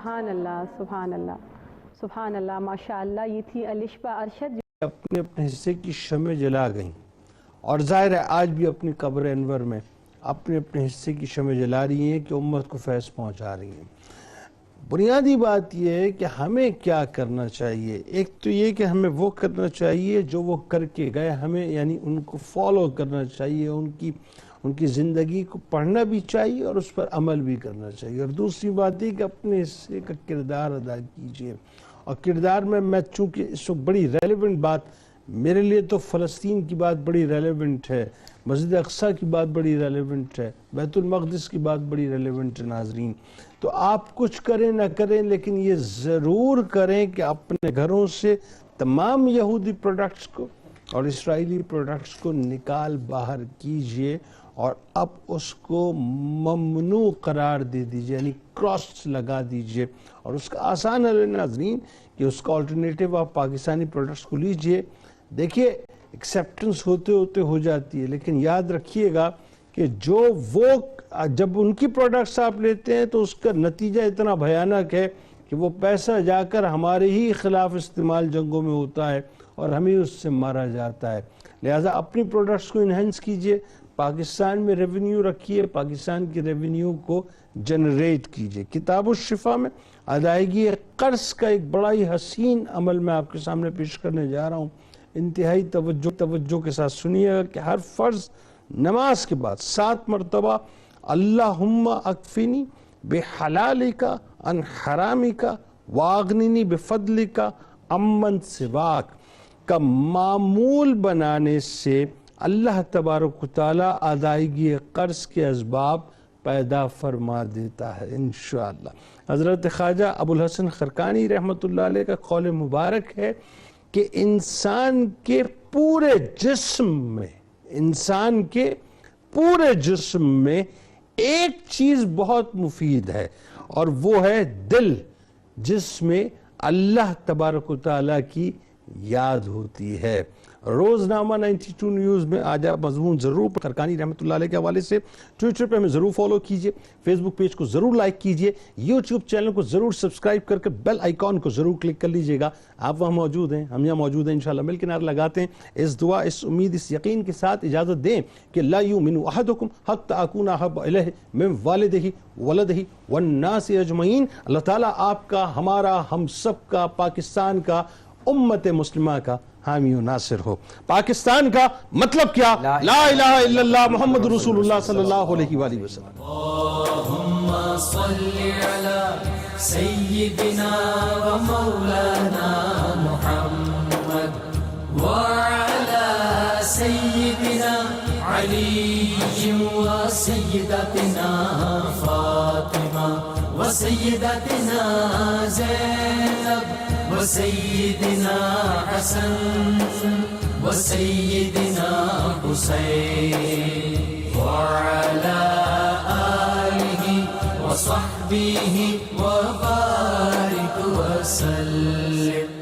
سبحان اللہ سبحان اللہ سبحان اللہ، ماشاء اللہ. یہ تھی الشبہ ارشد اپنے اپنے حصے کی شمع جلا گئیں، اور ظاہر ہے آج بھی اپنی قبر انور میں اپنے اپنے حصے کی شمع جلا رہی ہیں کہ امت کو فیض پہنچا رہی ہیں. بنیادی بات یہ ہے کہ ہمیں کیا کرنا چاہیے. ایک تو یہ کہ ہمیں وہ کرنا چاہیے جو وہ کر کے گئے، ہمیں یعنی ان کو فالو کرنا چاہیے، ان کی زندگی کو پڑھنا بھی چاہیے اور اس پر عمل بھی کرنا چاہیے. اور دوسری بات یہ کہ اپنے حصے کا کردار ادا کیجیے. اور کردار میں چونکہ اس وقت بڑی ریلیونٹ بات میرے لیے تو فلسطین کی بات بڑی ریلیونٹ ہے، مسجد اقصیٰ کی بات بڑی ریلیونٹ ہے، بیت المقدس کی بات بڑی ریلیونٹ ہے. ناظرین، تو آپ کچھ کریں نہ کریں لیکن یہ ضرور کریں کہ اپنے گھروں سے تمام یہودی پروڈکٹس کو اور اسرائیلی پروڈکٹس کو نکال باہر کیجئے اور اب اس کو ممنوع قرار دے دیجئے، یعنی کراس لگا دیجئے. اور اس کا آسان حل ہے ناظرین کہ اس کا آلٹرنیٹیو آپ پاکستانی پروڈکٹس کو لیجئے. دیکھیے ایکسیپٹنس ہوتے ہوتے ہو جاتی ہے، لیکن یاد رکھیے گا کہ جب ان کی پروڈکٹس آپ لیتے ہیں تو اس کا نتیجہ اتنا بھیانک ہے کہ وہ پیسہ جا کر ہمارے ہی خلاف استعمال جنگوں میں ہوتا ہے اور ہمیں اس سے مارا جاتا ہے. لہٰذا اپنی پروڈکٹس کو انہینس کیجئے، پاکستان میں ریونیو رکھیے، پاکستان کی ریونیو کو جنریٹ کیجئے. کتاب الشفا میں ادائیگی قرض کا ایک بڑا ہی حسین عمل میں آپ کے سامنے پیش کرنے جا رہا ہوں. انتہائی توجہ کے ساتھ سنیے گا کہ ہر فرض نماز کے بعد 7 مرتبہ اللہم اکفنی بحلالک عن حرامک واغننی بفضلک عمن سواک کا معمول بنانے سے اللہ تبارک و تعالی ادائیگی قرض کے اسباب پیدا فرما دیتا ہے انشاءاللہ. حضرت خواجہ ابو الحسن خرقانی رحمۃ اللہ علیہ کا قول مبارک ہے کہ انسان کے پورے جسم میں ایک چیز بہت مفید ہے اور وہ ہے دل، جس میں اللہ تبارک و تعالیٰ کی یاد ہوتی ہے. روزنامہ 92 نیوز میں آج آپ مضمون ضرور خرقانی رحمۃ اللہ علیہ کے حوالے سے. ٹویٹر پہ ہمیں ضرور فالو کیجئے، فیس بک پیج کو ضرور لائک کیجئے، یوٹیوب چینل کو ضرور سبسکرائب کر کے بیل آئیکن کو ضرور کلک کر لیجئے گا. آپ وہاں موجود ہیں، ہم یہاں موجود ہیں، انشاءاللہ مل کے نعرہ لگاتے ہیں. اس دعا، اس امید، اس یقین کے ساتھ اجازت دیں کہ لا یؤمن احدکم حتی اکون احب الیہ من والدہ ولدہ والناس اجمعین. اللہ تعالیٰ آپ کا، ہمارا، ہم سب کا، پاکستان کا، امت مسلمہ کا حامی و ناصر ہو. پاکستان کا مطلب کیا؟ لا الہ الا اللہ محمد رسول اللہ صلی اللہ علیہ وآلہ وسلم. اللہم صلی علی سیدنا و مولانا محمد وعلی سیدنا علی و سیدتنا فاطمہ و سیدتنا زینب وسیدنا حسن وسیدنا حسین وعلى آلہ وصحبہ وبارک وسلم.